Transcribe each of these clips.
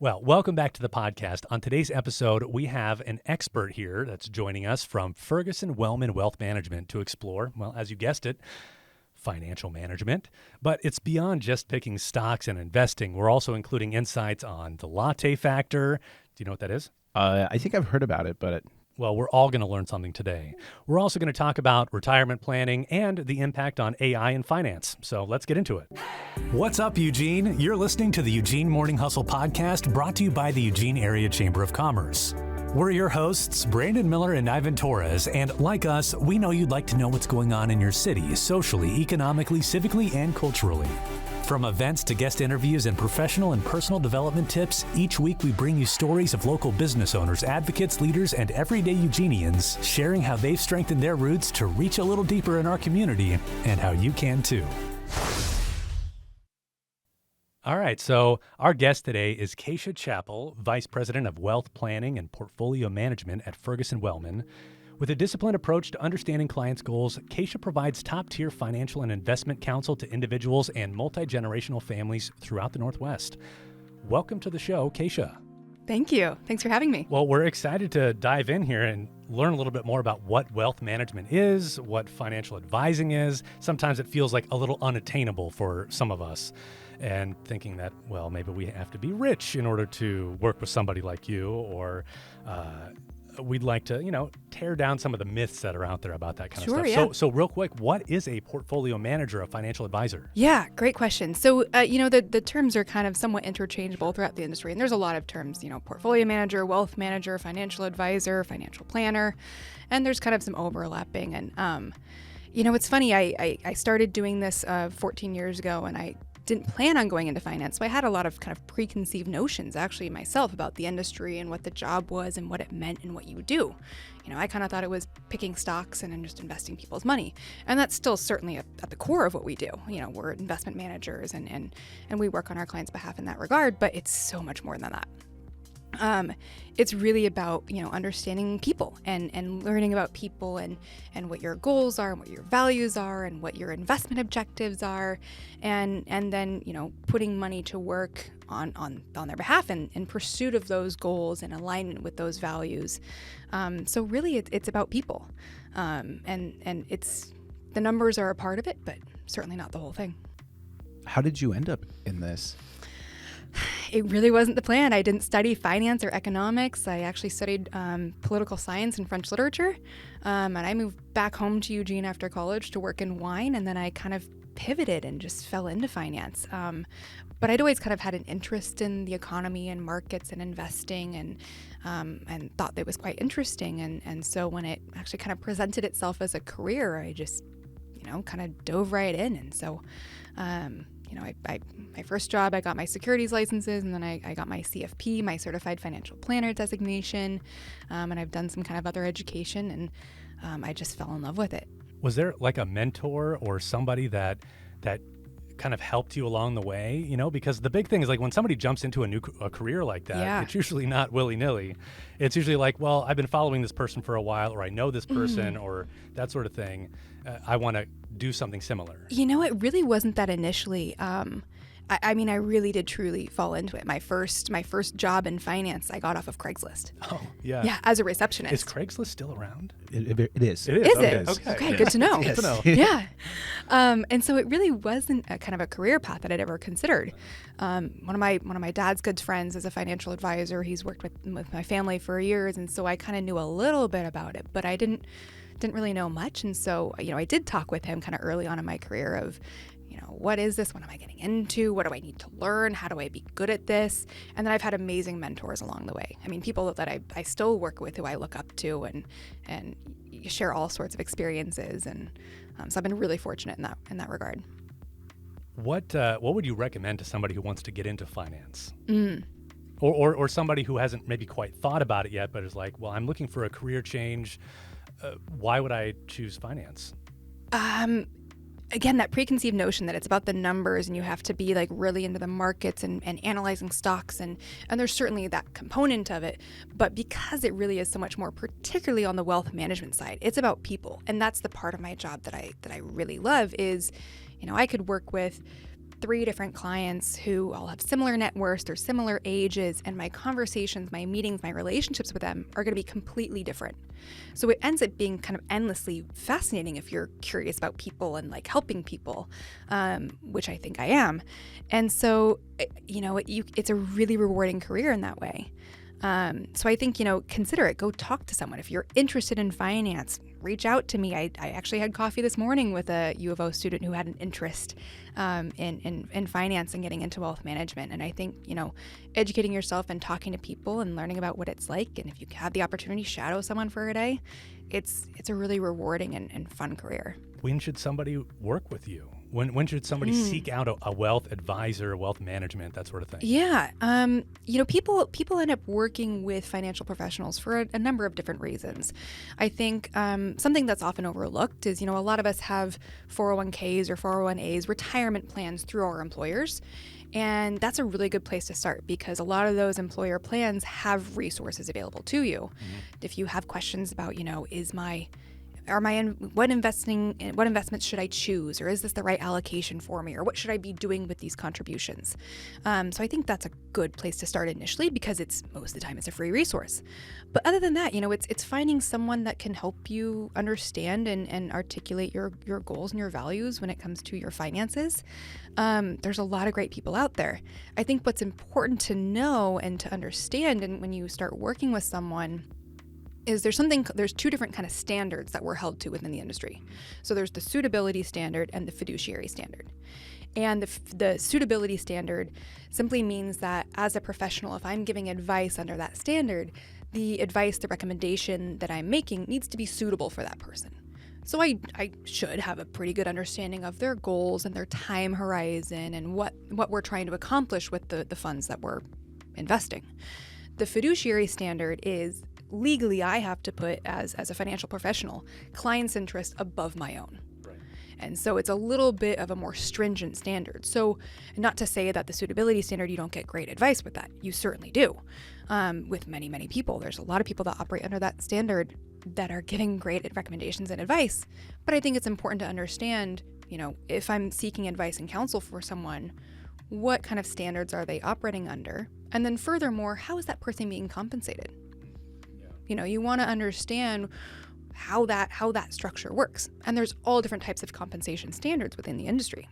Well, welcome back to the podcast. On today's episode, we have an expert here that's joining us from Ferguson Wellman Wealth Management to explore, well, as you guessed it, financial management. But it's beyond just picking stocks and investing. We're also including insights on the latte factor. Do you know what that is? I think I've heard about it, but Well, we're all going to learn something today. We're also going to talk about retirement planning and the impact on AI and finance. So let's get into it. What's up, Eugene? You're listening to the Eugene Morning Hustle podcast, brought to you by the Eugene Area Chamber of Commerce. We're your hosts, Brandon Miller and Ivan Torres, and like us, we know you'd like to know what's going on in your city, socially, economically, civically, and culturally. From events to guest interviews and professional and personal development tips, each week we bring you stories of local business owners, advocates, leaders, and everyday Eugenians sharing how they've strengthened their roots to reach a little deeper in our community and how you can too. All right, so our guest today is Casia Chappell, Vice President of Wealth Planning and Portfolio Management at Ferguson Wellman. With a disciplined approach to understanding clients' goals, Casia provides top-tier financial and investment counsel to individuals and multi-generational families throughout the Northwest. Welcome to the show, Casia. Thank you. Thanks for having me. Well, we're excited to dive in here and learn a little bit more about what wealth management is, what financial advising is. Sometimes it feels like a little unattainable for some of us, and thinking that, well, maybe we have to be rich in order to work with somebody like you, or we'd like to, tear down some of the myths that are out there about that kind of stuff. Yeah. So real quick, what is a portfolio manager, a financial advisor? Yeah, great question. So, the terms are kind of somewhat interchangeable throughout the industry. And there's a lot of terms, portfolio manager, wealth manager, financial advisor, financial planner. And there's kind of some overlapping. And, it's funny, I started doing this 14 years ago, and I didn't plan on going into finance. So I had a lot of kind of preconceived notions actually myself about the industry and what the job was and what it meant and what you would do. I kind of thought it was picking stocks and then just investing people's money. And that's still certainly at the core of what we do. We're investment managers and we work on our clients' behalf in that regard, but it's so much more than that. It's really about, understanding people and learning about people and what your goals are and what your values are and what your investment objectives are. And then, putting money to work on their behalf and in pursuit of those goals and alignment with those values. So really it's about people. And it's, the numbers are a part of it, but certainly not the whole thing. how did you end up in this? It really wasn't the plan. I didn't study finance or economics. I actually studied political science and French literature. And I moved back home to Eugene after college to work in wine. And then I kind of pivoted and just fell into finance. But I'd always kind of had an interest in the economy and markets and investing and thought that was quite interesting. And so when it actually kind of presented itself as a career, I just, kind of dove right in. And so, my first job, I got my securities licenses, and then I got my CFP, my Certified Financial Planner designation, and I've done some kind of other education, and I just fell in love with it. Was there like a mentor or somebody that kind of helped you along the way? Because the big thing is like when somebody jumps into a career like that, It's usually not willy-nilly. It's usually like, well, I've been following this person for a while, or I know this person, or that sort of thing. I want to do something similar. It really wasn't that initially. I really did truly fall into it. My first job in finance, I got off of Craigslist. Oh, yeah. Yeah, as a receptionist. Is Craigslist still around? It is. It is. Is okay. it? Okay, good to know. Good to know. Yeah. And so it really wasn't a kind of a career path that I'd ever considered. One of my dad's good friends is a financial advisor. He's worked with my family for years, and so I kind of knew a little bit about it, but I didn't really know much. And so, I did talk with him kind of early on in my career of, what is this? What am I getting into? What do I need to learn? How do I be good at this? And then I've had amazing mentors along the way. I mean, people that I still work with who I look up to and share all sorts of experiences. And so I've been really fortunate in that regard. What would you recommend to somebody who wants to get into finance? Or somebody who hasn't maybe quite thought about it yet, but is like, well, I'm looking for a career change. Why would I choose finance? Again, that preconceived notion that it's about the numbers and you have to be like really into the markets and analyzing stocks and there's certainly that component of it, but because it really is so much more, particularly on the wealth management side, it's about people. And that's the part of my job that I really love is, I could work with 3 different clients who all have similar net worths, they're similar ages, and my conversations, my meetings, my relationships with them are going to be completely different. So it ends up being kind of endlessly fascinating if you're curious about people and like helping people, which I think I am. And so, it's a really rewarding career in that way. So I think, consider it. Go talk to someone. If you're interested in finance, reach out to me. I actually had coffee this morning with a U of O student who had an interest in finance and getting into wealth management. And I think, educating yourself and talking to people and learning about what it's like. And if you have the opportunity, shadow someone for a day, it's a really rewarding and fun career. When should somebody work with you? When should somebody seek out a wealth advisor, wealth management, that sort of thing? Yeah. People end up working with financial professionals for a number of different reasons. I think something that's often overlooked is, a lot of us have 401ks or 401as, retirement plans through our employers. And that's a really good place to start because a lot of those employer plans have resources available to you. Mm-hmm. If you have questions about, what investments should I choose, or is this the right allocation for me, or what should I be doing with these contributions? So I think that's a good place to start initially because most of the time it's a free resource. But other than that, it's finding someone that can help you understand and articulate your goals and your values when it comes to your finances. There's a lot of great people out there. I think what's important to know and to understand, and when you start working with someone, is there's 2 different kind of standards that we're held to within the industry. So there's the suitability standard and the fiduciary standard. And the suitability standard simply means that as a professional, if I'm giving advice under that standard, the advice, the recommendation that I'm making needs to be suitable for that person. So I should have a pretty good understanding of their goals and their time horizon and what we're trying to accomplish with the funds that we're investing. The fiduciary standard is legally I have to put as a financial professional client's interest above my own. Right. And so it's a little bit of a more stringent standard. So not to say that the suitability standard, you don't get great advice with that. You certainly do. With many, many people, there's a lot of people that operate under that standard that are giving great recommendations and advice. But I think it's important to understand, if I'm seeking advice and counsel for someone, what kind of standards are they operating under? And then furthermore, how is that person being compensated? You want to understand how that structure works. And there's all different types of compensation standards within the industry.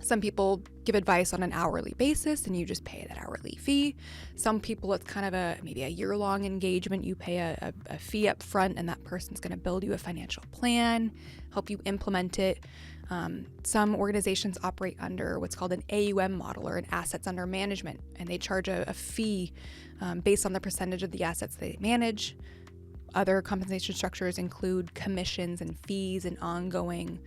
Some people give advice on an hourly basis and you just pay that hourly fee. Some people, it's kind of maybe a year-long engagement. You pay a fee up front and that person's going to build you a financial plan, help you implement it. Some organizations operate under what's called an AUM model, or an assets under management, and they charge a fee based on the percentage of the assets they manage. Other compensation structures include commissions and fees and ongoing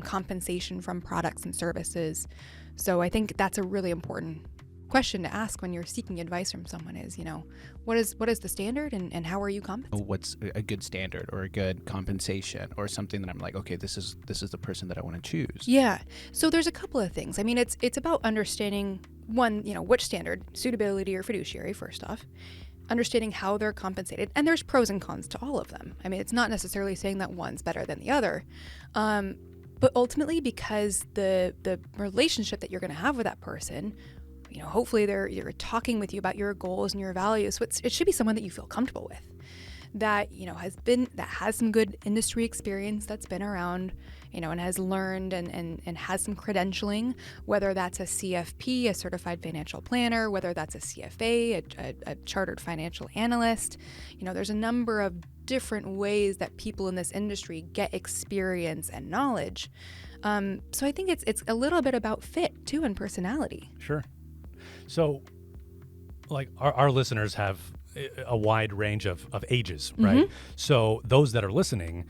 compensation from products and services. So I think that's a really important question to ask when you're seeking advice from someone is, what is the standard and how are you compensated? What's a good standard or a good compensation or something that I'm like, okay, this is the person that I want to choose? Yeah. So there's a couple of things. I mean, it's about understanding one, which standard, suitability or fiduciary, first off, understanding how they're compensated. And there's pros and cons to all of them. I mean, it's not necessarily saying that one's better than the other. But ultimately, because the relationship that you're going to have with that person, hopefully you're talking with you about your goals and your values. So it should be someone that you feel comfortable with, that has some good industry experience, that's been around, and has learned and has some credentialing, whether that's a CFP, a certified financial planner, whether that's a CFA, a chartered financial analyst. There's a number of different ways that people in this industry get experience and knowledge. So I think it's a little bit about fit too, and personality. Sure. So, like our listeners have a wide range of ages, right? Mm-hmm. So those that are listening,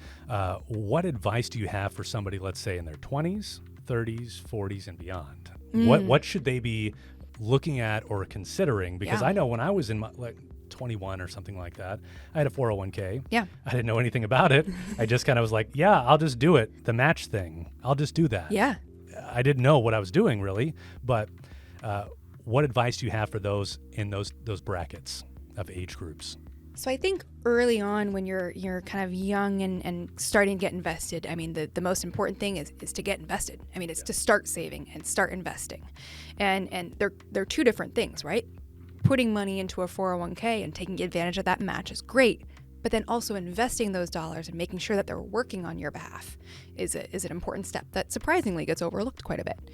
what advice do you have for somebody, let's say in their 20s, 30s, 40s, and beyond? What should they be looking at or considering? Because I know when I was in my 21 or something like that, I had a 401k. Yeah. I didn't know anything about it. I just kind of was like, yeah, I'll just do it. The match thing, I'll just do that. Yeah. I didn't know what I was doing really, but what advice do you have for those in those brackets of age groups? So I think early on when you're kind of young and starting to get invested, I mean, the most important thing is to get invested. I mean, it's to start saving and start investing. And they're two different things, right? Putting money into a 401k and taking advantage of that match is great, but then also investing those dollars and making sure that they're working on your behalf is an important step that surprisingly gets overlooked quite a bit.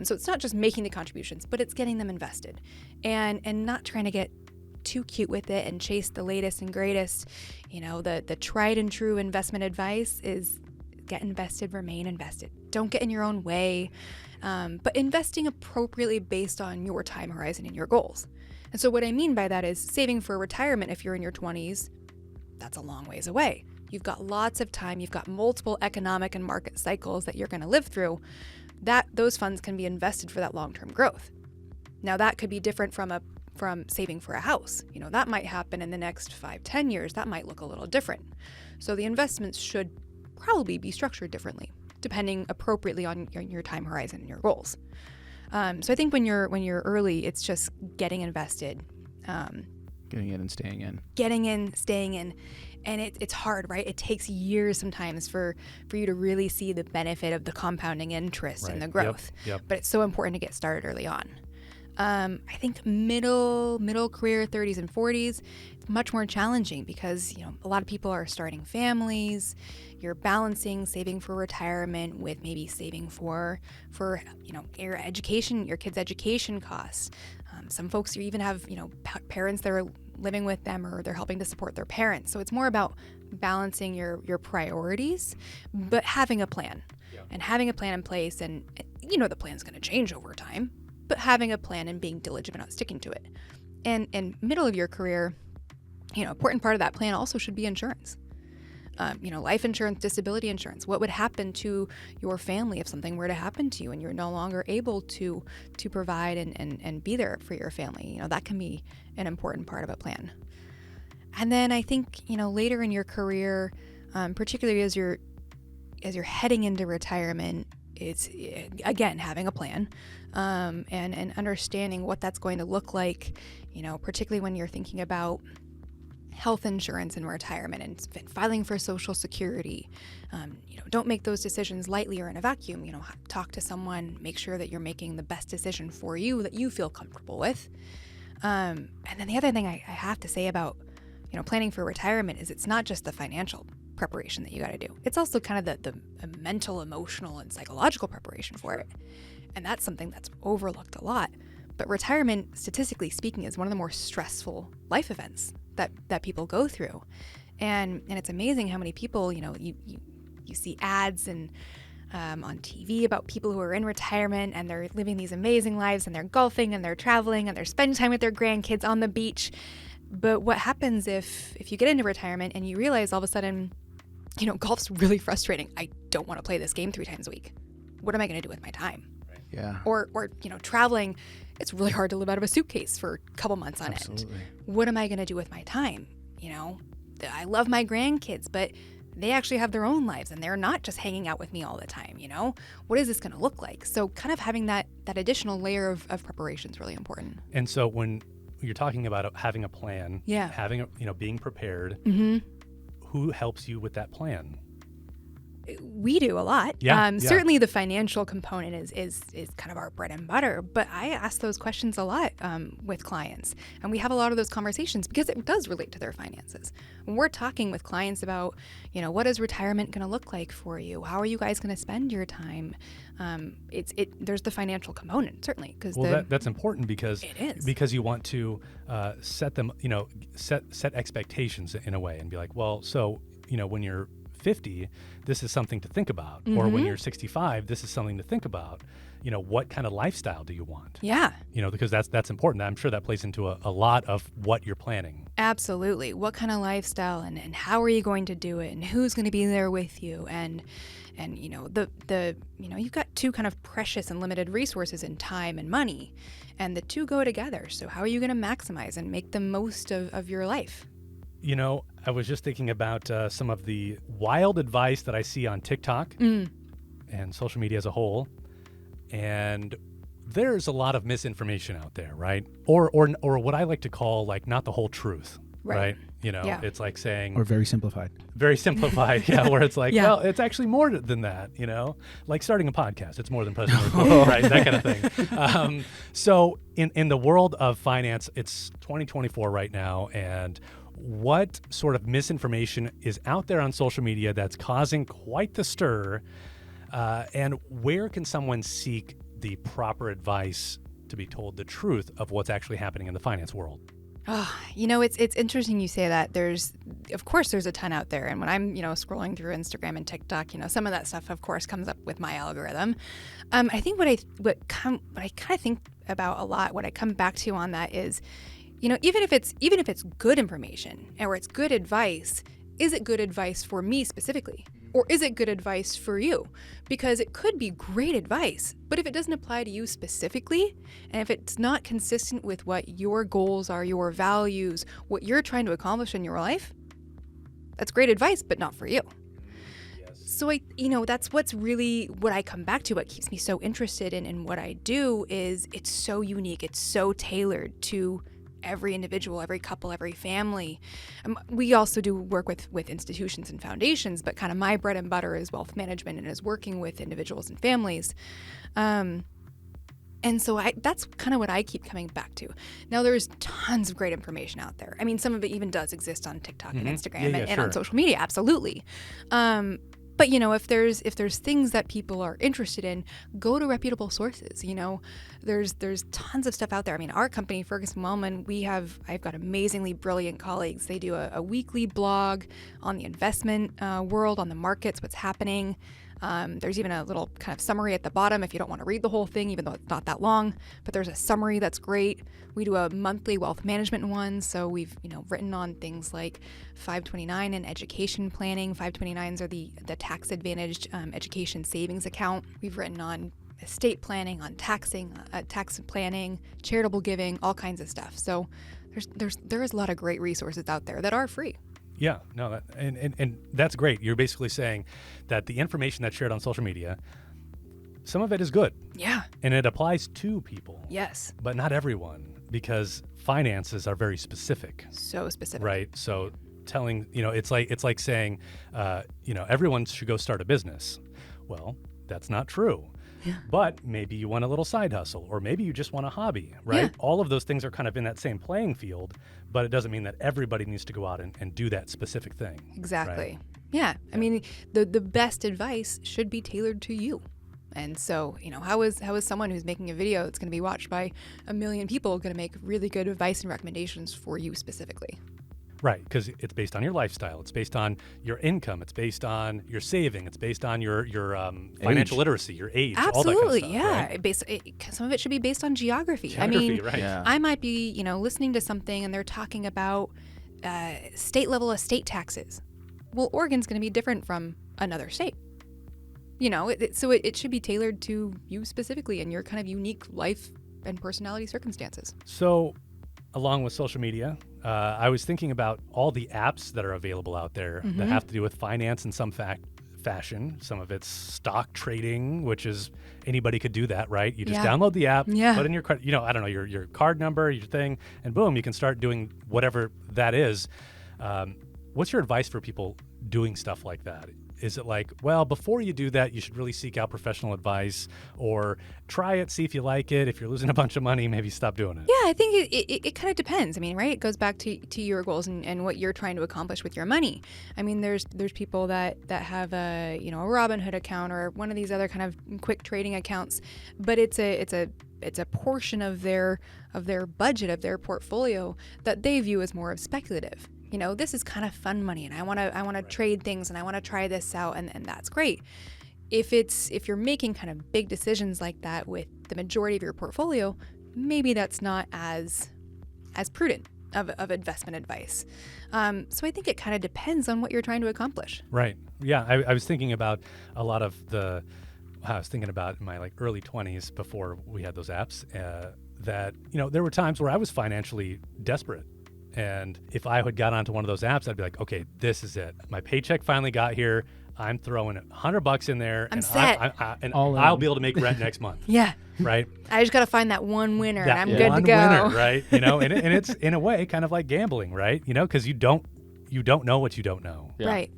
So it's not just making the contributions, but it's getting them invested and not trying to get too cute with it and chase the latest and greatest. The tried and true investment advice is get invested, remain invested. Don't get in your own way, but investing appropriately based on your time horizon and your goals. And so what I mean by that is saving for retirement if you're in your 20s, that's a long ways away. You've got lots of time. You've got multiple economic and market cycles that you're going to live through. Those funds can be invested for that long-term growth. Now that could be different from saving for a house. That might happen in the next 5-10 years. That might look a little different. So the investments should probably be structured differently, depending appropriately on your time horizon and your goals. So I think when you're early, it's just getting invested, Getting in and staying in. Getting in, staying in, and it's hard, right? It takes years sometimes for you to really see the benefit of the compounding interest and the growth. Yep. But it's so important to get started early on. I think middle career, 30s and 40s, it's much more challenging because, a lot of people are starting families. You're balancing saving for retirement with maybe saving for your education, your kids' education costs. Some folks even have, parents that are living with them or they're helping to support their parents. So it's more about balancing your priorities, but having a plan and having a plan in place. And, the plan's going to change over time. But having a plan and being diligent about sticking to it. And middle of your career, important part of that plan also should be insurance. Life insurance, disability insurance. What would happen to your family if something were to happen to you and you're no longer able to provide and be there for your family? That can be an important part of a plan. And then I think, later in your career, particularly as you're heading into retirement, it's, again, having a plan and understanding what that's going to look like, particularly when you're thinking about health insurance in retirement and filing for Social Security. Don't make those decisions lightly or in a vacuum. Talk to someone, make sure that you're making the best decision for you that you feel comfortable with. And then the other thing I have to say about, planning for retirement is it's not just the financial preparation that you got to do. It's also kind of the mental, emotional, and psychological preparation for it. And that's something that's overlooked a lot. But retirement, statistically speaking, is one of the more stressful life events that people go through. And it's amazing how many people, you see ads and on TV about people who are in retirement and they're living these amazing lives and they're golfing and they're traveling and they're spending time with their grandkids on the beach. But what happens if you get into retirement and you realize all of a sudden, golf's really frustrating. I don't want to play this game 3 times a week. What am I going to do with my time? Yeah. Or traveling, it's really hard to live out of a suitcase for a couple months on end. What am I going to do with my time? I love my grandkids, but they actually have their own lives and they're not just hanging out with me all the time. What is this going to look like? So kind of having that additional layer of preparation is really important. And so when you're talking about having a plan, having being prepared, who helps you with that plan? We do a lot. Certainly the financial component is kind of our bread and butter, but I ask those questions a lot with clients. And we have a lot of those conversations because it does relate to their finances. When we're talking with clients about, what is retirement going to look like for you? How are you guys going to spend your time? There's the financial component, certainly. That's important because it is. Because you want to set them, set expectations in a way and be like, well, so, when you're 50, this is something to think about. Or when you're 65, this is something to think about. What kind of lifestyle do you want? Yeah. Because that's important. I'm sure that plays into a lot of what you're planning. Absolutely. What kind of lifestyle and how are you going to do it and who's going to be there with you and you've got 2 kind of precious and limited resources in time and money, and the 2 go together. So how are you going to maximize and make the most of your life? I was just thinking about some of the wild advice that I see on TikTok and social media as a whole. And there's a lot of misinformation out there, right? Or what I like to call, like, not the whole truth. right? You know, Yeah. it's like saying Or very simplified. very simplified, yeah, where it's like, Yeah. well, it's actually more than that, you know, like starting a podcast. It's more than pressing record, right? That kind of thing. So in the world of finance, it's 2024 right now, and what sort of misinformation is out there on social media that's causing quite the stir, and where can someone seek the proper advice to be told the truth of what's actually happening in the finance world? Oh, you know, it's interesting you say that. Of course, there's a ton out there. And when I'm, scrolling through Instagram and TikTok, some of that stuff, of course, comes up with my algorithm. I think what I kind of think about a lot, what I come back to on that is, even if it's good information or it's good advice, is it good advice for me specifically? Or is it good advice for you? Because it could be great advice, but if it doesn't apply to you specifically, and if it's not consistent with what your goals are, your values, what you're trying to accomplish in your life, that's great advice, but not for you. So that's what's really what I come back to. What keeps me so interested in what I do is it's so unique. It's so tailored to every individual, every couple, every family. We also do work with institutions and foundations, but kind of my bread and butter is wealth management and is working with individuals and families. And so that's kind of what I keep coming back to. Now, there's tons of great information out there. I mean, some of it even does exist on TikTok and Instagram and on social media, absolutely. But if there's things that people are interested in, go to reputable sources. There's tons of stuff out there. I mean, our company, Ferguson Wellman, I've got amazingly brilliant colleagues. They do a weekly blog on the investment world, on the markets, what's happening. There's even a little kind of summary at the bottom if you don't want to read the whole thing, even though it's not that long. But there's a summary that's great. We do a monthly wealth management one, so we've written on things like 529 and education planning. 529s are the tax advantaged education savings account. We've written on estate planning, on tax planning, charitable giving, all kinds of stuff. So there is a lot of great resources out there that are free. Yeah, no, and that's great. You're basically saying that the information that's shared on social media, some of it is good. Yeah. And it applies to people. Yes. But not everyone, because finances are very specific. So specific. Right. So telling, it's like saying, everyone should go start a business. Well, that's not true. Yeah. But maybe you want a little side hustle, or maybe you just want a hobby, right? Yeah. All of those things are kind of in that same playing field, but it doesn't mean that everybody needs to go out and do that specific thing. Exactly. Right? Yeah. I mean, the best advice should be tailored to you. And so, how is someone who's making a video that's going to be watched by 1 million people going to make really good advice and recommendations for you specifically? Right, because it's based on your lifestyle. It's based on your income. It's based on your saving. It's based on your financial literacy, your age, Absolutely, all that kind of stuff. Yeah. Right? Some of it should be based on geography. Right. Yeah. I might be, listening to something and they're talking about state level estate taxes. Well, Oregon's going to be different from another state. So it should be tailored to you specifically and your kind of unique life and personality circumstances. So, along with social media, I was thinking about all the apps that are available out there that have to do with finance in some fashion. Some of it's stock trading, which is anybody could do that, right? You just download the app, put in your card, I don't know, your card number, your thing, and boom, you can start doing whatever that is. What's your advice for people doing stuff like that? Is it like, well, before you do that, you should really seek out professional advice, or try it, see if you like it. If you're losing a bunch of money, maybe stop doing it? Yeah, I think it kind of depends. I mean, right? It goes back to your goals and what you're trying to accomplish with your money. I mean, there's people that have a Robinhood account or one of these other kind of quick trading accounts, but it's a portion of their budget, of their portfolio that they view as more of speculative. This is kind of fun money, and I want to trade things, and I want to try this out, and that's great. If you're making kind of big decisions like that with the majority of your portfolio, maybe that's not as prudent of investment advice. So I think it kind of depends on what you're trying to accomplish. Right. Yeah. I was thinking about a lot of I was thinking about in my early 20s before we had those apps, that there were times where I was financially desperate. And if I had got onto one of those apps, I'd be like, okay, this is it. My paycheck finally got here. I'm throwing $100 in there, I'm and set. All I'll in. be able to make rent next month. Yeah. Right. I just got to find that one winner, and That I'm good to one go. winner, right? And it's in a way kind of like gambling, right? Because you don't know what you don't know. Yeah. Right.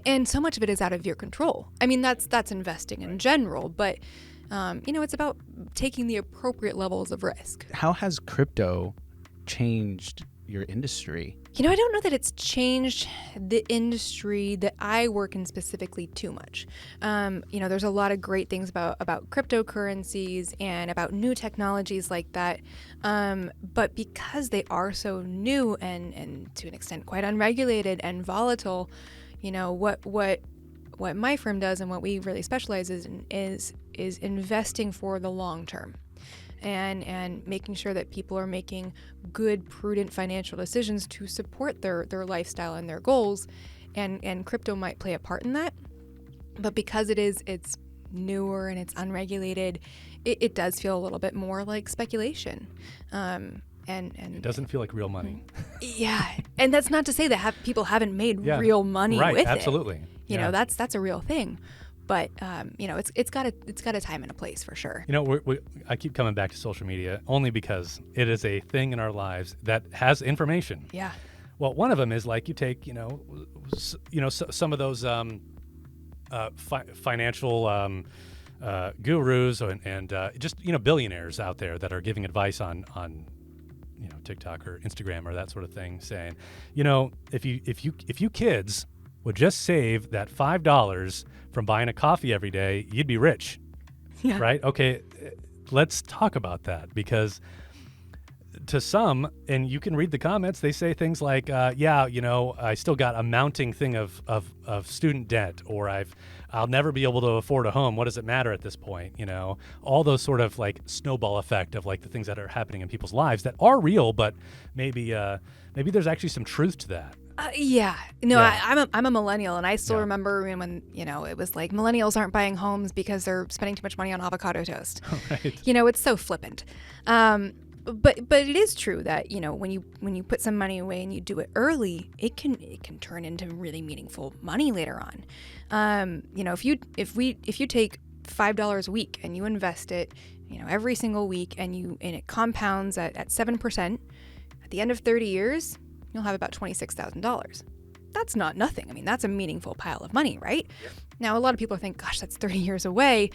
And so much of it is out of your control. I mean, that's investing in general, but it's about taking the appropriate levels of risk. How has crypto changed your industry? I don't know that it's changed the industry that I work in specifically too much. There's a lot of great things about cryptocurrencies and about new technologies like that. But because they are so new and to an extent quite unregulated and volatile, what my firm does and what we really specialize in is investing for the long term. And making sure that people are making good, prudent financial decisions to support their lifestyle and their goals. And crypto might play a part in that. But because it's newer and it's unregulated, it does feel a little bit more like speculation. And it doesn't feel like real money. Yeah. And that's not to say that people haven't made real money right, with absolutely. it. That's a real thing. But it's got a time and a place for sure. I keep coming back to social media only because it is a thing in our lives that has information. Yeah. Well, one of them is like you take some of those financial gurus and just billionaires out there that are giving advice on TikTok or Instagram or that sort of thing, saying, if you kids would just save that $5 from buying a coffee every day, you'd be rich. Yeah. Right? Okay, let's talk about that, because to some, and you can read the comments, they say things like, I still got a mounting thing of student debt, or I'll never be able to afford a home. What does it matter at this point? All those sort of like snowball effect of like the things that are happening in people's lives that are real, but maybe there's actually some truth to that. Yeah. No, Yeah. I'm a millennial, and I still Yeah. remember when it was like millennials aren't buying homes because they're spending too much money on avocado toast. Right. It's so flippant. But it is true that when you put some money away and you do it early, it can turn into really meaningful money later on. If you take $5 a week and you invest it, every single week, and it compounds at 7%, at the end of 30 years, you'll have about $26,000. That's not nothing. I mean, that's a meaningful pile of money, right? Yep. Now, a lot of people think, gosh, that's 30 years away.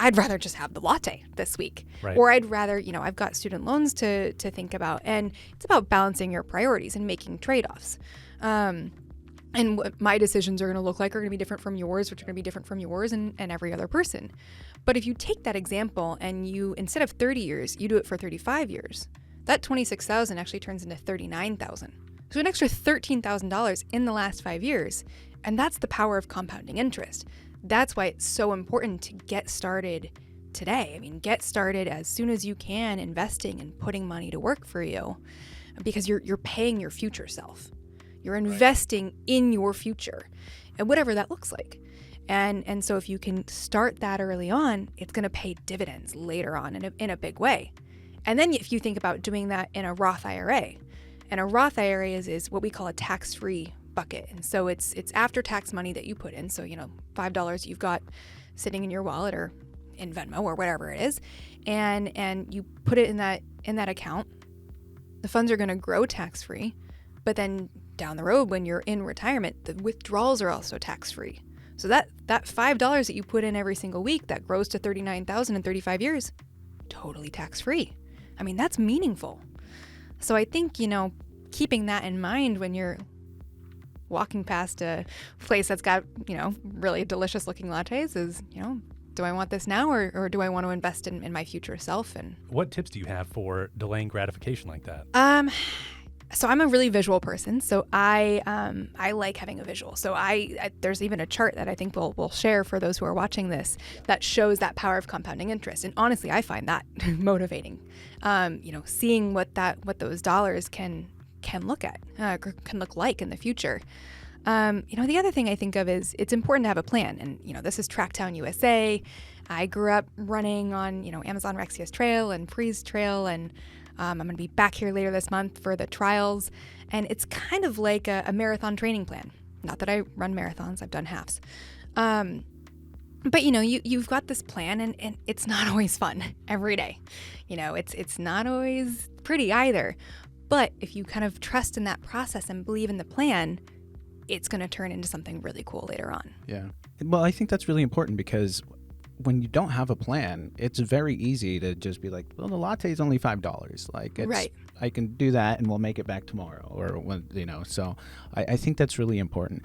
I'd rather just have the latte this week. Right. Or I'd rather, I've got student loans to think about. And it's about balancing your priorities and making trade-offs. And what my decisions are going to look like are going to be different from yours, which are going to be different from yours and every other person. But if you take that example and you, instead of 30 years, you do it for 35 years, that $26,000 actually turns into $39,000. So an extra $13,000 in the last 5 years. And that's the power of compounding interest. That's why it's so important to get started today. I mean, get started as soon as you can investing and putting money to work for you, because you're paying your future self. You're investing in your future, and whatever that looks like. And so if you can start that early on, it's going to pay dividends later on in a big way. And then if you think about doing that in a Roth IRA, and a Roth IRA is what we call a tax-free bucket. And so it's after-tax money that you put in. So, $5 you've got sitting in your wallet or in Venmo or whatever it is, and you put it in that account. The funds are going to grow tax-free, but then down the road when you're in retirement, the withdrawals are also tax-free. So that $5 that you put in every single week that grows to $39,000 in 35 years, totally tax-free. I mean, that's meaningful. So I think, keeping that in mind when you're walking past a place that's got, really delicious looking lattes is, do I want this now or do I want to invest in my future self? And What tips do you have for delaying gratification like that? So I'm a really visual person. So I like having a visual. So there's even a chart that I think we'll share for those who are watching this that shows that power of compounding interest. And honestly, I find that motivating. Seeing what those dollars can look like in the future. The other thing I think of is it's important to have a plan. And, this is Tracktown USA. I grew up running on, Amazon Rexia's Trail and Freeze Trail, and I'm going to be back here later this month for the trials. And it's kind of like a marathon training plan. Not that I run marathons, I've done halves. But you've got this plan, and it's not always fun every day. It's not always pretty either. But if you kind of trust in that process and believe in the plan, it's going to turn into something really cool later on. Yeah. Well, I think that's really important because when you don't have a plan, it's very easy to just be like, well, the latte is only $5. Like, Right. I can do that and we'll make it back tomorrow, or when, so I think that's really important.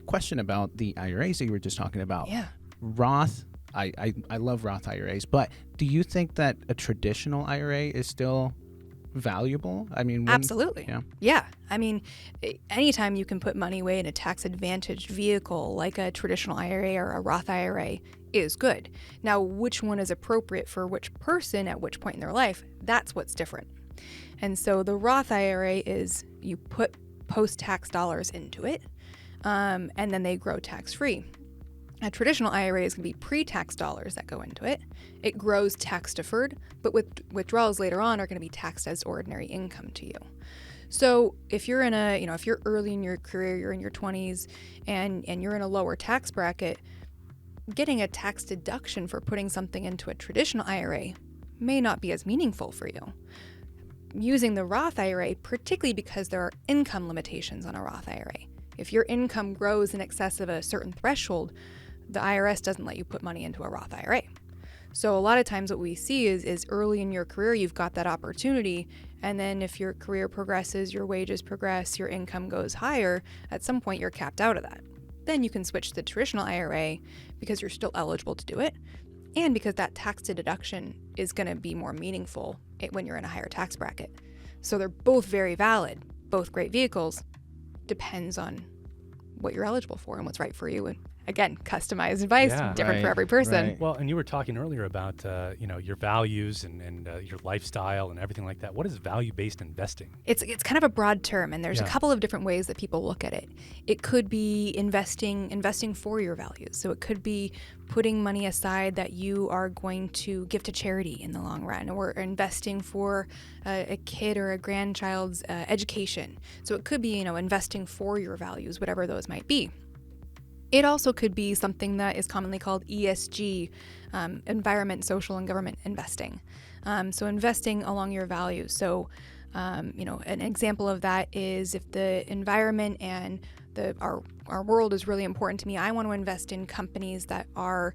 Question about the IRAs that you were just talking about. Yeah. Roth, I love Roth IRAs, but do you think that a traditional IRA is still valuable? I mean, Absolutely. Yeah. Yeah. I mean, anytime you can put money away in a tax-advantaged vehicle like a traditional IRA or a Roth IRA is good. Now, which one is appropriate for which person at which point in their life, that's what's different. And so the Roth IRA is you put post-tax dollars into it, and then they grow tax-free. A traditional IRA is going to be pre-tax dollars that go into it. It grows tax-deferred, but withdrawals later on are going to be taxed as ordinary income to you. So if you're if you're early in your career, you're in your 20s, and you're in a lower tax bracket, getting a tax deduction for putting something into a traditional IRA may not be as meaningful for you. Using the Roth IRA, particularly because there are income limitations on a Roth IRA. If your income grows in excess of a certain threshold, the IRS doesn't let you put money into a Roth IRA. So a lot of times what we see is early in your career, you've got that opportunity. And then if your career progresses, your wages progress, your income goes higher, at some point you're capped out of that. Then you can switch to the traditional IRA because you're still eligible to do it. And because that tax deduction is going to be more meaningful when you're in a higher tax bracket. So they're both very valid, both great vehicles. Depends on what you're eligible for and what's right for you. And again, customized advice, different for every person. Right. Well, and you were talking earlier about your values and your lifestyle and everything like that. What is value-based investing? It's kind of a broad term, and there's a couple of different ways that people look at it. It could be investing for your values. So it could be putting money aside that you are going to give to charity in the long run, or investing for a kid or a grandchild's education. So it could be investing for your values, whatever those might be. It also could be something that is commonly called ESG, environment, social, and government investing. So investing along your values. So, an example of that is if the environment and our world is really important to me, I want to invest in companies that are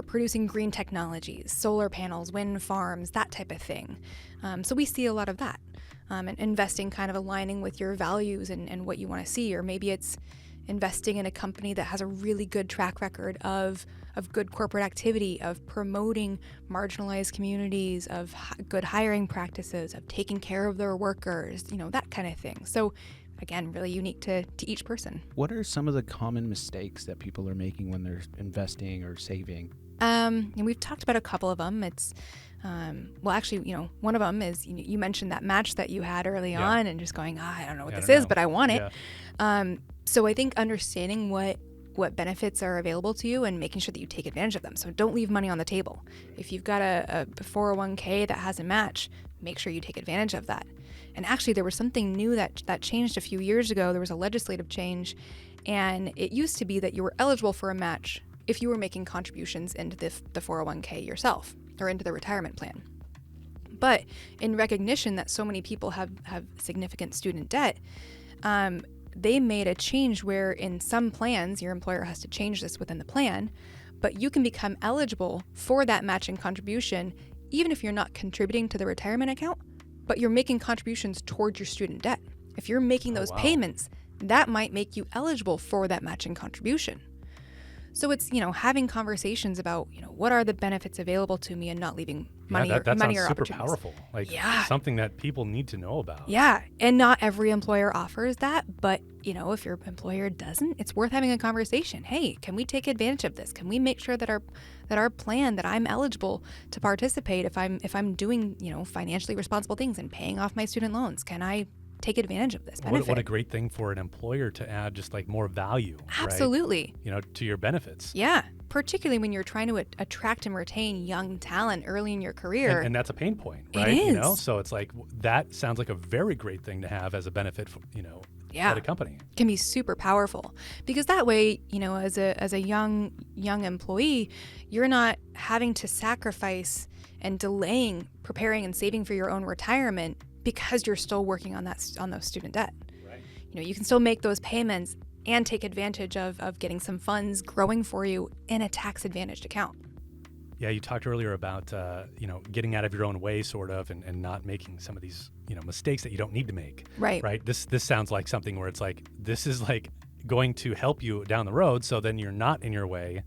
producing green technologies, solar panels, wind farms, that type of thing. So we see a lot of that, and investing kind of aligning with your values and what you want to see, or maybe it's investing in a company that has a really good track record of good corporate activity, of promoting marginalized communities, of good hiring practices, of taking care of their workers, that kind of thing. So again, really unique to each person. What are some of the common mistakes that people are making when they're investing or saving? And we've talked about a couple of them. It's one of them is you mentioned that match that you had early on, and just going, I don't know what this is, but I want it. So I think understanding what benefits are available to you and making sure that you take advantage of them. So don't leave money on the table. If you've got a 401k that has a match, make sure you take advantage of that. And actually, there was something new that changed a few years ago. There was a legislative change, and it used to be that you were eligible for a match if you were making contributions into the 401k yourself or into the retirement plan. But in recognition that so many people have significant student debt, they made a change where in some plans, your employer has to change this within the plan, but you can become eligible for that matching contribution even if you're not contributing to the retirement account, but you're making contributions towards your student debt. If you're making those payments, that might make you eligible for that matching contribution. So it's, having conversations about, what are the benefits available to me and not leaving money or that money sounds or super opportunities. powerful. Something that people need to know about. Yeah, and not every employer offers that, but if your employer doesn't, it's worth having a conversation. Hey, can we take advantage of this? Can we make sure that our plan, that I'm eligible to participate if I'm doing, financially responsible things and paying off my student loans? Can I take advantage of this benefit? What a great thing for an employer to add just more value. Absolutely. Right? To your benefits. Yeah. Particularly when you're trying to attract and retain young talent early in your career. And that's a pain point, right? It is. So it's that sounds like a very great thing to have as a benefit, at a company. Can be super powerful, because that way, as a young employee, you're not having to sacrifice and delaying preparing and saving for your own retirement because you're still working on those student debt. Right. You can still make those payments and take advantage of getting some funds growing for you in a tax advantaged account. Yeah, you talked earlier about getting out of your own way, sort of, and not making some of these mistakes that you don't need to make. Right. Right. This sounds like something where it's like, this is like going to help you down the road, so then you're not in your way.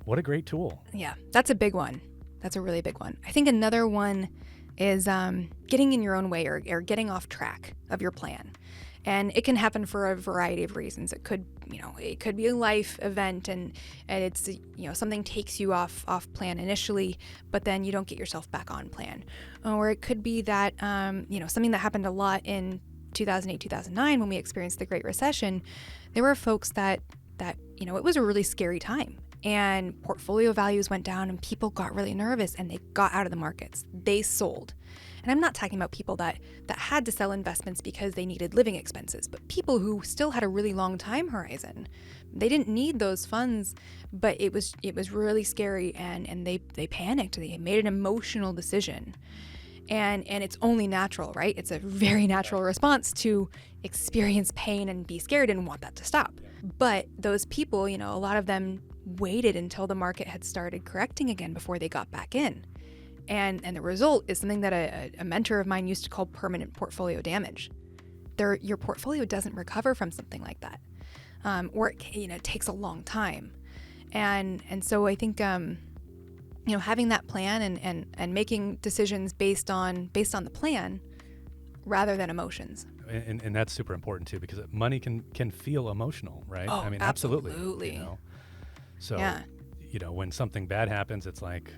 What a great tool. Yeah, that's a big one. That's a really big one. I think another one is getting in your own way or getting off track of your plan. And it can happen for a variety of reasons. It could be a life event and it's, something takes you off plan initially, but then you don't get yourself back on plan. Or it could be that, something that happened a lot in 2008, 2009 when we experienced the Great Recession. There were folks that it was a really scary time. And portfolio values went down and people got really nervous and they got out of the markets. They sold. And I'm not talking about people that had to sell investments because they needed living expenses, but people who still had a really long time horizon. They didn't need those funds, but it was really scary and they panicked. They made an emotional decision. And it's only natural, right? It's a very natural response to experience pain and be scared and want that to stop. But those people, a lot of them waited until the market had started correcting again before they got back in. And the result is something that a mentor of mine used to call permanent portfolio damage. Your portfolio doesn't recover from something like that, or it takes a long time. And so I think having that plan and making decisions based on the plan rather than emotions. And that's super important too, because money can feel emotional, right? Oh, I mean, absolutely. So, yeah. When something bad happens, it's like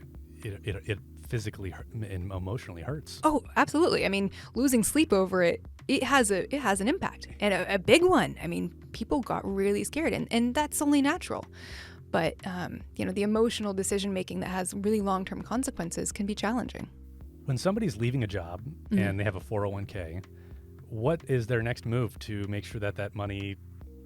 it physically and emotionally hurts. Oh, absolutely. I mean, losing sleep over it has an impact, and a big one. I mean, people got really scared, and that's only natural. But the emotional decision making that has really long-term consequences can be challenging. When somebody's leaving a job and they have a 401k, what is their next move to make sure that money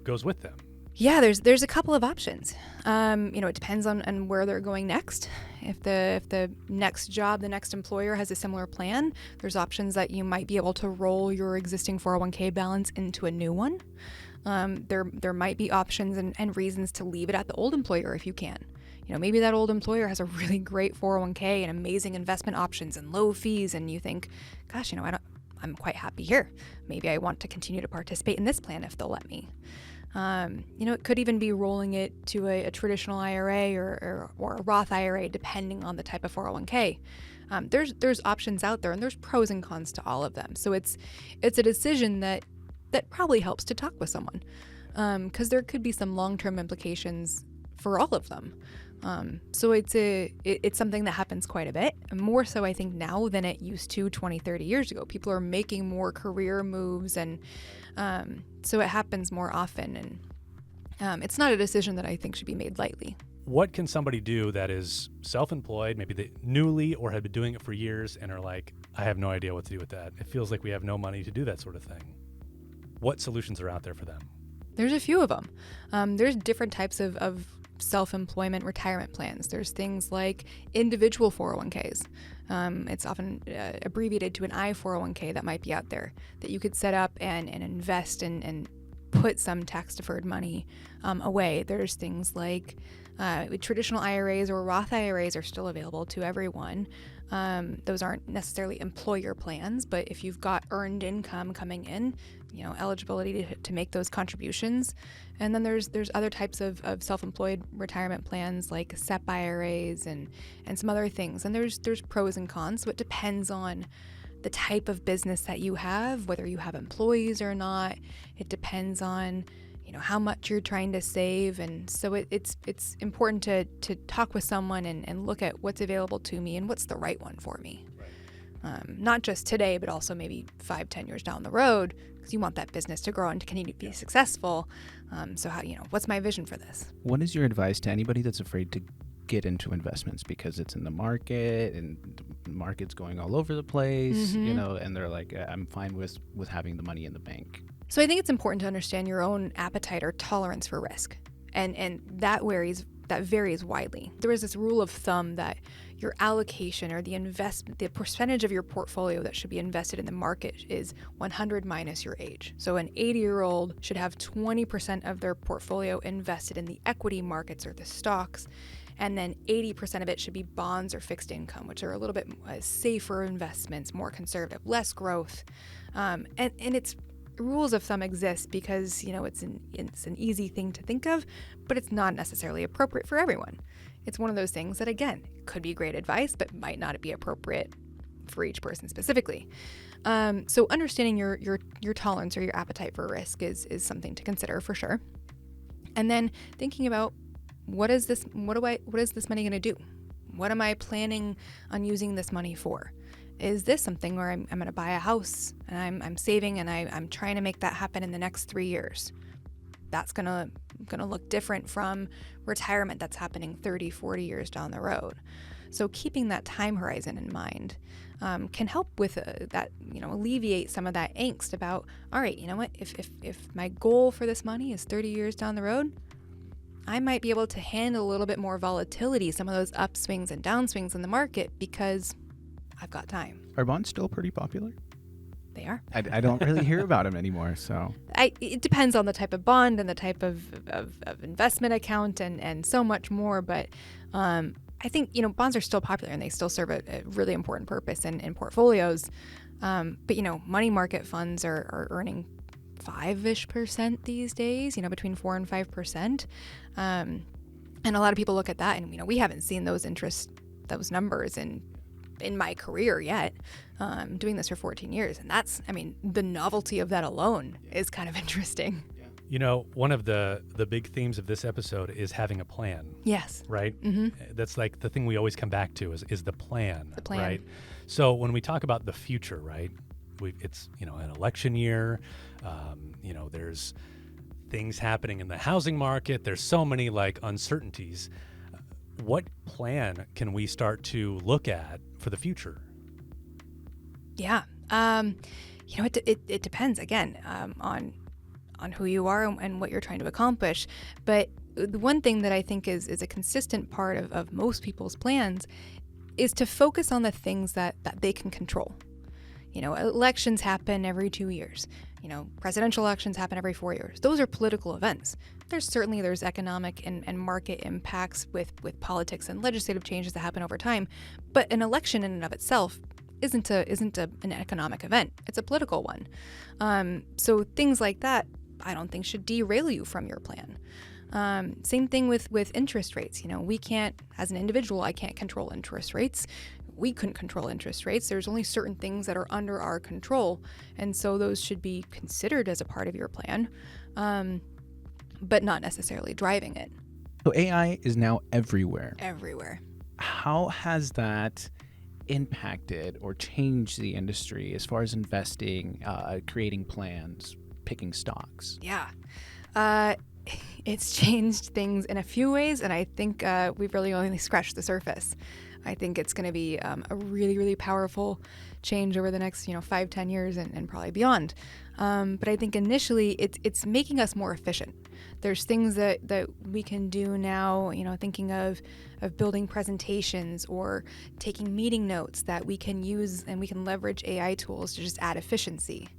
goes with them? Yeah, there's a couple of options. It depends on where they're going next. If the next job, the next employer has a similar plan, there's options that you might be able to roll your existing 401k balance into a new one. There might be options and reasons to leave it at the old employer if you can. Maybe that old employer has a really great 401k and amazing investment options and low fees, and you think, gosh, I'm quite happy here. Maybe I want to continue to participate in this plan if they'll let me. It could even be rolling it to a traditional IRA or a Roth IRA, depending on the type of 401k. There's options out there, and there's pros and cons to all of them. So it's a decision that probably helps to talk with someone, because there could be some long-term implications for all of them. So it's something that happens quite a bit, more so I think now than it used to 20, 30 years ago. People are making more career moves, and so it happens more often, and it's not a decision that I think should be made lightly. What can somebody do that is self-employed, maybe they newly or have been doing it for years and are like, I have no idea what to do with that. It feels like we have no money to do that sort of thing. What solutions are out there for them? There's a few of them. There's different types of self-employment retirement plans. There's things like individual 401ks. It's often abbreviated to an I-401k that might be out there that you could set up and invest and put some tax-deferred money away. There's things like traditional IRAs or Roth IRAs are still available to everyone. Those aren't necessarily employer plans, but if you've got earned income coming in, eligibility to make those contributions. And then there's other types of self-employed retirement plans like SEP IRAs and some other things. And there's pros and cons, so it depends on the type of business that you have, whether you have employees or not. It depends on how much you're trying to save, and so it's important to talk with someone and look at what's available to me and what's the right one for me. Right. Not just today, but also maybe 5-10 years down the road, because you want that business to grow and to continue to be successful. So how what's my vision for this? What is your advice to anybody that's afraid to get into investments because it's in the market and the market's going all over the place, you know, and they're like, I'm fine with having the money in the bank. So I think it's important to understand your own appetite or tolerance for risk. And that varies widely. There is this rule of thumb that your allocation or the percentage of your portfolio that should be invested in the market is 100 minus your age. So an 80-year-old should have 20% of their portfolio invested in the equity markets or the stocks, and then 80% of it should be bonds or fixed income, which are a little bit safer investments, more conservative, less growth. And it's rules of thumb exist because, you know, it's an easy thing to think of, but it's not necessarily appropriate for everyone. It's one of those things that, again, could be great advice, but might not be appropriate for each person specifically. So understanding your tolerance or your appetite for risk is something to consider for sure. And then thinking about what is this money going to do? What am I planning on using this money for? Is this something where I'm going to buy a house and I'm saving and I'm trying to make that happen in the next 3 years? That's going to look different from retirement that's happening 30, 40 years down the road. So keeping that time horizon in mind can help with that, you know, alleviate some of that angst about, all right, you know what, if my goal for this money is 30 years down the road, I might be able to handle a little bit more volatility, some of those upswings and downswings in the market because I've got time. Are bonds still pretty popular? They are. I don't really hear about them anymore. So it depends on the type of bond and the type of investment account and so much more. But I think, you know, bonds are still popular and they still serve a really important purpose in portfolios. But, you know, money market funds are earning 5-ish% these days, you know, between 4 and 5%. And a lot of people look at that and, you know, we haven't seen those numbers in my career yet, doing this for 14 years. And that's, I mean, the novelty of that alone is kind of interesting. You know, one of the big themes of this episode is having a plan. Yes. Right? Mm-hmm. That's like the thing we always come back to is the plan. The plan. Right? So when we talk about the future, right, it's, you know, an election year, you know, there's things happening in the housing market. There's so many like uncertainties. What plan can we start to look at for the future? Yeah. You know, it depends again on who you are and what you're trying to accomplish. But the one thing that I think is a consistent part of most people's plans is to focus on the things that they can control. You know, elections happen every 2 years. You know, presidential elections happen every 4 years. Those are political events. There's economic and market impacts with politics and legislative changes that happen over time. But an election in and of itself isn't an economic event. It's a political one. So things like that, I don't think should derail you from your plan. Same thing with interest rates. You know, we can't, as an individual, I can't control interest rates. We couldn't control interest rates. There's only certain things that are under our control. And so those should be considered as a part of your plan, but not necessarily driving it. So AI is now everywhere. Everywhere. How has that impacted or changed the industry as far as investing, creating plans, picking stocks? Yeah. It's changed things in a few ways, and I think we've really only scratched the surface. I think it's going to be a really, really powerful change over the next, 5-10 years and probably beyond. But I think initially it's making us more efficient. There's things that we can do now, thinking of building presentations or taking meeting notes that we can use, and we can leverage AI tools to just add efficiency.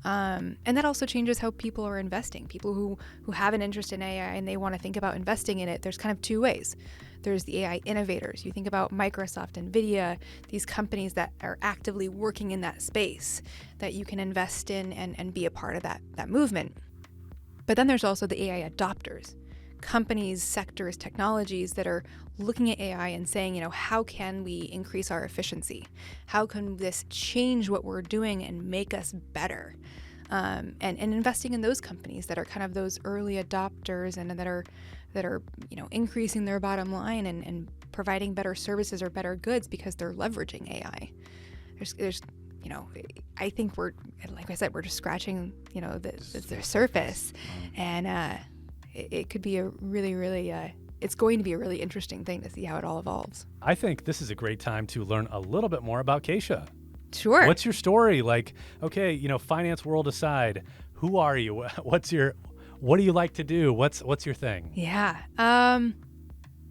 And that also changes how people are investing. People who have an interest in AI and they want to think about investing in it, there's kind of two ways. There's the AI innovators. You think about Microsoft, NVIDIA, these companies that are actively working in that space that you can invest in and be a part of that movement. But then there's also the AI adopters, companies, sectors, technologies that are looking at AI and saying, how can we increase our efficiency? How can this change what we're doing and make us better? And investing in those companies that are kind of those early adopters and that are increasing their bottom line and providing better services or better goods because they're leveraging AI. There's I think we're, like I said, we're just scratching the surface, and it could be a really, really it's going to be a really interesting thing to see how it all evolves. I think this is a great time to learn a little bit more about Casia. Sure. What's your story? Like, okay, finance world aside, who are you? What do you like to do? What's your thing? Yeah.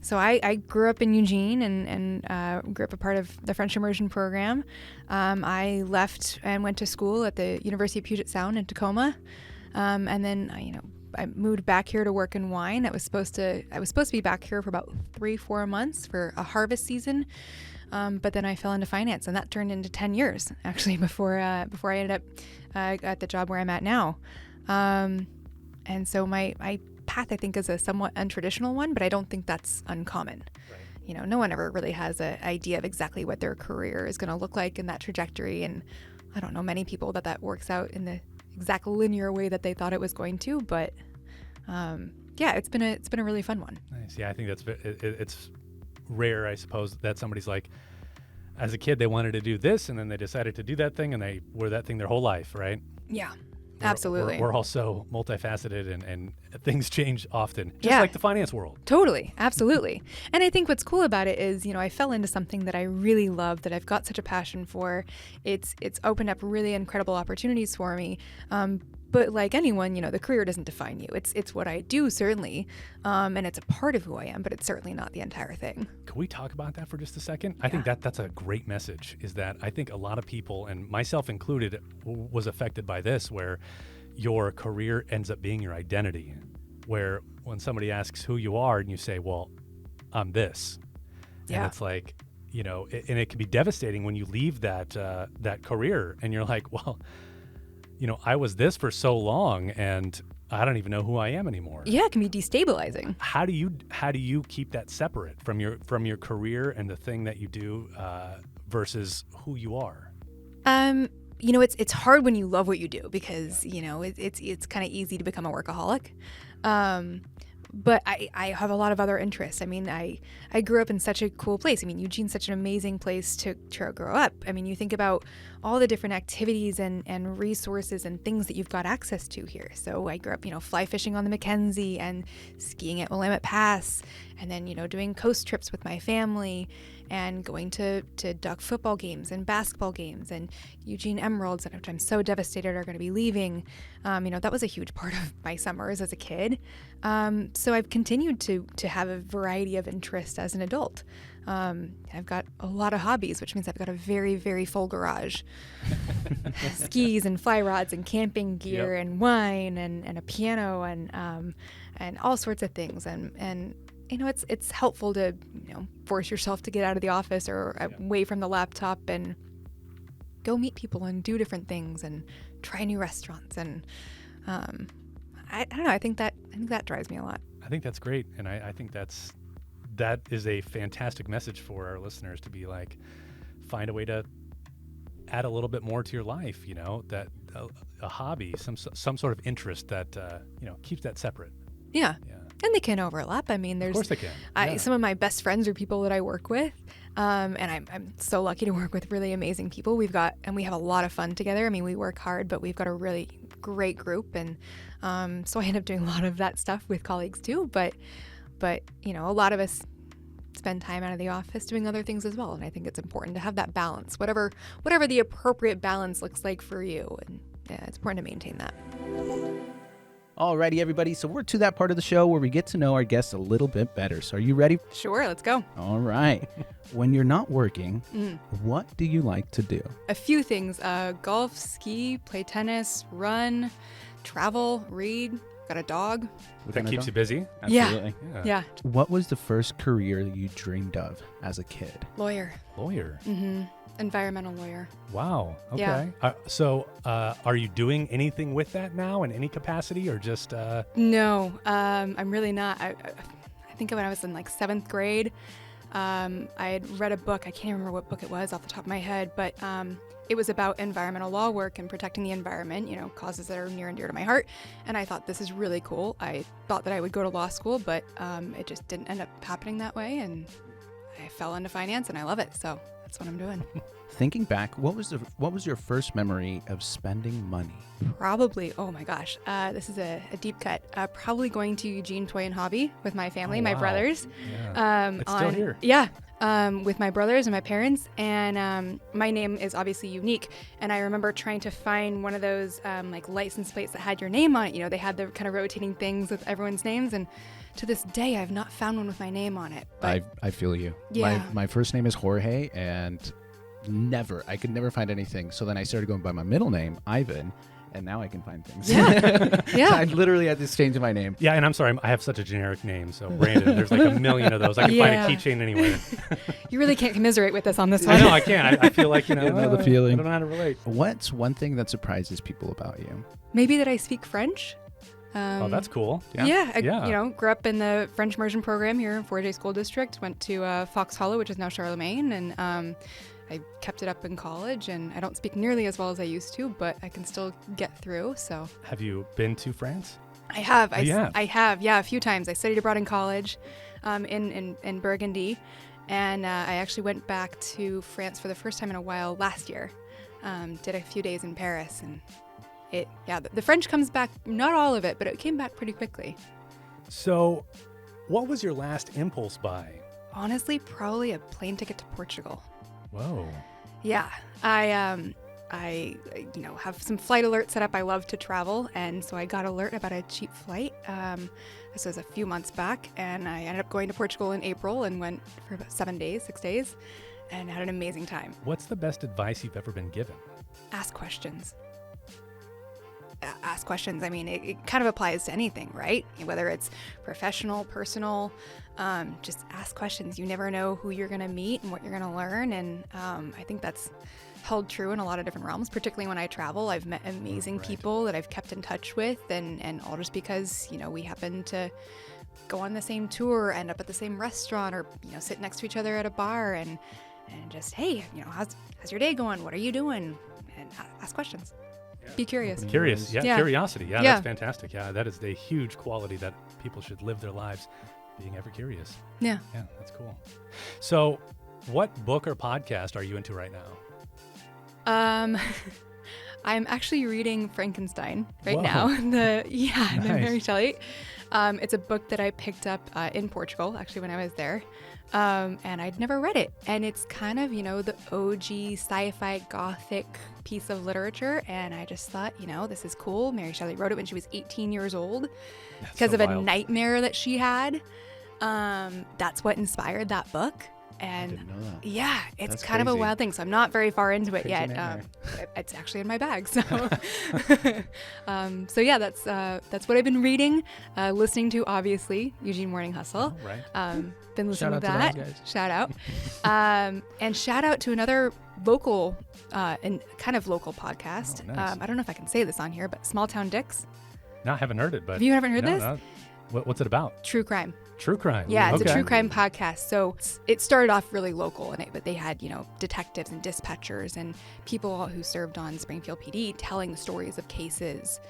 So I grew up in Eugene and grew up a part of the French immersion program. I left and went to school at the University of Puget Sound in Tacoma. And then, I moved back here to work in wine. I was supposed to be back here for about 3-4 months for a harvest season. But then I fell into finance, and that turned into 10 years actually before I ended up at the job where I'm at now. And so my path, I think, is a somewhat untraditional one, but I don't think that's uncommon. Right. No one ever really has an idea of exactly what their career is going to look like in that trajectory. And I don't know many people that works out in the exact linear way that they thought it was going to. But it's been a really fun one. Nice. Yeah, I think it's rare, I suppose, that somebody's like, as a kid, they wanted to do this, and then they decided to do that thing, and they were that thing their whole life, right? Yeah. Absolutely. We're also multifaceted and things change often, just like the finance world. Totally. Absolutely. And I think what's cool about it is, I fell into something that I really love, that I've got such a passion for. It's opened up really incredible opportunities for me. But like anyone, the career doesn't define you. It's what I do, certainly, and it's a part of who I am, but it's certainly not the entire thing. Can we talk about that for just a second? I think that's a great message, is that I think a lot of people, and myself included, was affected by this, where your career ends up being your identity, where when somebody asks who you are and you say, well, I'm this. And it's like, and it can be devastating when you leave that career and you're like, well, I was this for so long and I don't even know who I am anymore. Yeah, it can be destabilizing. How do you keep that separate from your career and the thing that you do versus who you are? It's hard when you love what you do because, it's kind of easy to become a workaholic. But I have a lot of other interests. I mean, I grew up in such a cool place. I mean, Eugene's such an amazing place to grow up. I mean, you think about all the different activities and resources and things that you've got access to here. So I grew up, fly fishing on the Mackenzie and skiing at Willamette Pass, and then, doing coast trips with my family and going to duck football games and basketball games and Eugene Emeralds, which I'm so devastated are going to be leaving. That was a huge part of my summers as a kid. So I've continued to have a variety of interests as an adult. I've got a lot of hobbies, which means I've got a very, very full garage. Skis and fly rods and camping gear and wine and a piano and all sorts of things. And it's helpful to force yourself to get out of the office or away from the laptop and go meet people and do different things and try new restaurants. And I don't know. I think that drives me a lot. I think that's great, and I think that is a fantastic message for our listeners, to be like, find a way to add a little bit more to your life. That a hobby, some sort of interest that keeps that separate. Yeah. And they can overlap. I mean, of course they can. Some of my best friends are people that I work with, and I'm so lucky to work with really amazing people. We have a lot of fun together. I mean, we work hard, but we've got a really great group, and so I end up doing a lot of that stuff with colleagues too. But a lot of us spend time out of the office doing other things as well, and I think it's important to have that balance, whatever the appropriate balance looks like for you, and it's important to maintain that. Alrighty, everybody. So we're to that part of the show where we get to know our guests a little bit better. So are you ready? Sure, let's go. All right. When you're not working, what do you like to do? A few things. Golf, ski, play tennis, run, travel, read. Got a dog. That keeps you busy? Absolutely. Yeah. What was the first career that you dreamed of as a kid? Lawyer. Mm-hmm. Environmental lawyer. Wow. Okay. Yeah. So are you doing anything with that now in any capacity, or just? No, I'm really not. I think when I was in like 7th grade, I had read a book. I can't remember what book it was off the top of my head, but it was about environmental law work and protecting the environment, causes that are near and dear to my heart. And I thought, this is really cool. I thought that I would go to law school, but it just didn't end up happening that way. And I fell into finance and I love it. So that's what I'm doing. Thinking back, what was your first memory of spending money? Probably, oh my gosh, this is a deep cut. Probably going to Eugene Toy and Hobby with my family, my wow. brothers. Yeah. It's still here. Yeah, with my brothers and my parents. And my name is obviously unique. And I remember trying to find one of those like license plates that had your name on it. You know, they had the kind of rotating things with everyone's names. And to this day, I've not found one with my name on it. But I feel you. Yeah. My first name is Jorge, and I could never find anything. So then I started going by my middle name, Ivan, and now I can find things. Yeah. Yeah. I literally had to change my name. Yeah, and I'm sorry, I have such a generic name. So Brandon, there's like a million of those. I can find a keychain anywhere. You really can't commiserate with us on this one. I know, I can't. I feel like, I know the feeling. I don't know how to relate. What's one thing that surprises people about you? Maybe that I speak French. Oh, that's cool. Yeah, I Yeah. grew up in the French immersion program here in 4J School District. Went to Fox Hollow, which is now Charlemagne, and I kept it up in college. And I don't speak nearly as well as I used to, but I can still get through. So Have you been to France? I have. Oh, you have? I have. Yeah, a few times. I studied abroad in college, in Burgundy, and I actually went back to France for the first time in a while last year. Did a few days in Paris, and the French comes back, not all of it, but it came back pretty quickly. So, what was your last impulse buy? Honestly, probably a plane ticket to Portugal. Whoa. Yeah, I have some flight alerts set up. I love to travel, and so I got alert about a cheap flight. This was a few months back, and I ended up going to Portugal in April and went for about 6 days, and had an amazing time. What's the best advice you've ever been given? Ask questions. Ask questions. I mean, it kind of applies to anything, right? Whether it's professional, personal, just ask questions. You never know who you're going to meet and what you're going to learn. And I think that's held true in a lot of different realms, particularly when I travel. I've met amazing people that I've kept in touch with, and all just because, we happen to go on the same tour, end up at the same restaurant, or, sit next to each other at a bar and just, hey, how's your day going? What are you doing? And ask questions. Be curious. Curious. Yeah. Curiosity. Yeah, Yeah. That's fantastic. Yeah. That is a huge quality that people should live their lives being ever curious. Yeah. Yeah. That's cool. So, what book or podcast are you into right now? I'm actually reading Frankenstein right Whoa. now. The Nice. Mary Shelley. It's a book that I picked up in Portugal, actually, when I was there. And I'd never read it. And it's kind of, the OG sci-fi gothic piece of literature. And I just thought, this is cool. Mary Shelley wrote it when she was 18 years old because of a nightmare that she had. That's what inspired that book. And I didn't know that. yeah, it's That's kind of a crazy. wild thing. So I'm not very far into it Crazy yet. nightmare. It's actually in my bag. So, so yeah, that's what I've been reading, listening to, obviously, Eugene Morning Hustle. Oh, right. Been listening Shout to out that. to those guys. Shout out. And shout out to another local and kind of local podcast. Oh, nice. I don't know if I can say this on here, but Small Town Dicks. No, I haven't heard it, but You haven't heard no, this? no. What's it about? True crime. True crime. Yeah, it's Okay. a true crime podcast. So it started off really local, but they had, detectives and dispatchers and people who served on Springfield PD telling the stories of cases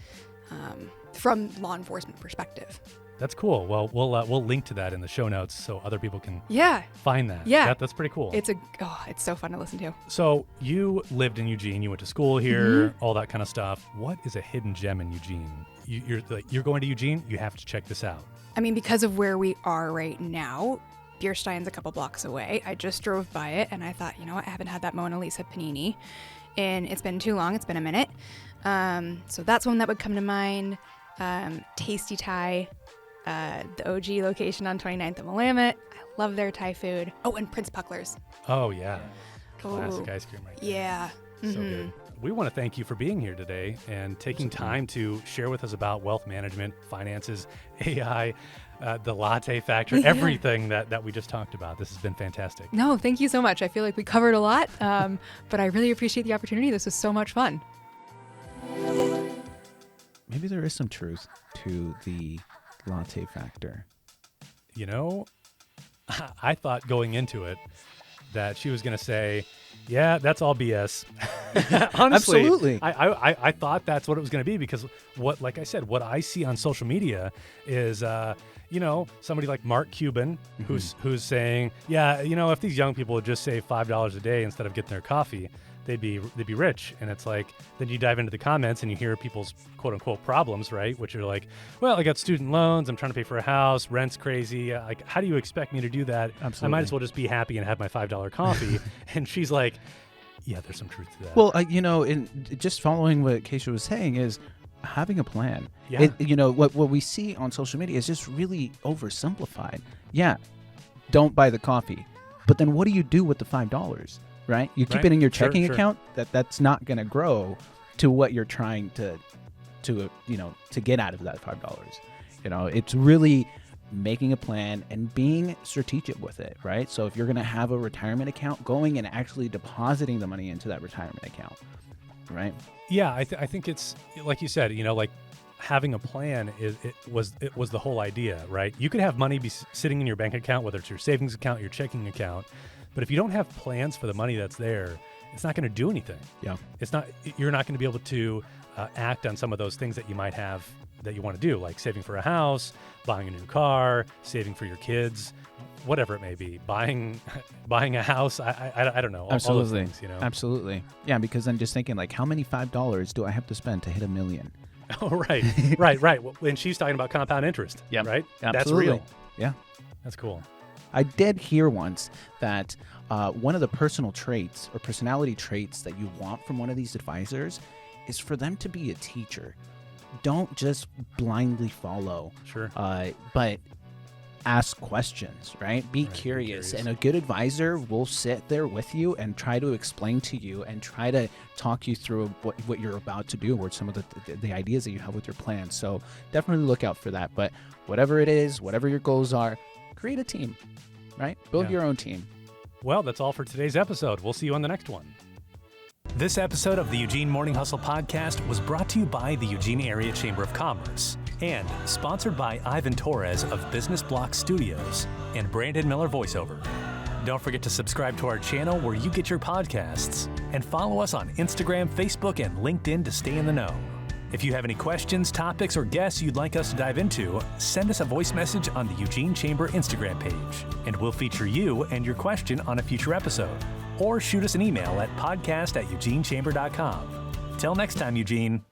from law enforcement perspective. That's cool. Well, we'll link to that in the show notes so other people can Yeah, find that. Yeah. That's pretty cool. it's so fun to listen to. So you lived in Eugene. You went to school here, all that kind of stuff. What is a hidden gem in Eugene? You're going to Eugene. You have to check this out. I mean, because of where we are right now, Bierstein's a couple blocks away. I just drove by it and I thought, I haven't had that Mona Lisa panini, and it's been too long. It's been a minute. So that's one that would come to mind. Tasty Thai, the OG location on 29th and Willamette. I love their Thai food. Oh, and Prince Puckler's. Oh yeah, Oh, classic ice cream right there. yeah. So good. We want to thank you for being here today and taking time to share with us about wealth management, finances, AI, the latte factor, everything that we just talked about. This has been fantastic. No, thank you so much. I feel like we covered a lot, but I really appreciate the opportunity. This was so much fun. Maybe there is some truth to the latte factor. I thought going into it that she was going to say, yeah, that's all BS. Honestly, Absolutely. I thought that's what it was going to be because like I said, what I see on social media is, somebody like Mark Cuban who's saying, yeah, if these young people would just save $5 a day instead of getting their coffee, they'd be rich. And it's like, then you dive into the comments and you hear people's quote unquote problems, right? Which are like, well, I got student loans, I'm trying to pay for a house, rent's crazy. Like, how do you expect me to do that? Absolutely. I might as well just be happy and have my $5 coffee. And she's like, yeah, there's some truth to that. Well, in just following what Casia was saying is having a plan. Yeah. What we see on social media is just really oversimplified. Yeah, don't buy the coffee. But then what do you do with the $5? Right? You keep it in your checking account. That's not going to grow to what you're trying to get out of that $5. It's really making a plan and being strategic with it, right? So if you're going to have a retirement account, going and actually depositing the money into that retirement account, right? Yeah, I think it's like you said, like having a plan it was the whole idea, right? You could have money be sitting in your bank account, whether it's your savings account, your checking account, but if you don't have plans for the money that's there, it's not going to do anything. Yeah, you're not going to be able to act on some of those things that you might have that you want to do, like saving for a house, buying a new car, saving for your kids, whatever it may be, buying a house. I don't know. Absolutely. All those things, Absolutely. Yeah, because I'm just thinking, like, how many $5 do I have to spend to hit $1 million? Oh, right. Well, and she's talking about compound interest. Yeah, right. Absolutely. That's real. Yeah, that's cool. I did hear once that one of the personal traits or personality traits that you want from one of these advisors is for them to be a teacher. Don't just blindly follow. Sure. But ask questions, right? Be curious. And a good advisor will sit there with you and try to explain to you and try to talk you through what you're about to do or some of the ideas that you have with your plan. So definitely look out for that. But whatever it is, whatever your goals are, create a team, right? Build your own team. Well, that's all for today's episode. We'll see you on the next one. This episode of the Eugene Morning Hustle podcast was brought to you by the Eugene Area Chamber of Commerce and sponsored by Ivan Torres of Business Block Studios and Brandon Miller Voiceover. Don't forget to subscribe to our channel where you get your podcasts and follow us on Instagram, Facebook, and LinkedIn to stay in the know. If you have any questions, topics, or guests you'd like us to dive into, send us a voice message on the Eugene Chamber Instagram page, and we'll feature you and your question on a future episode. Or shoot us an email at podcast@eugenechamber.com. Till next time, Eugene.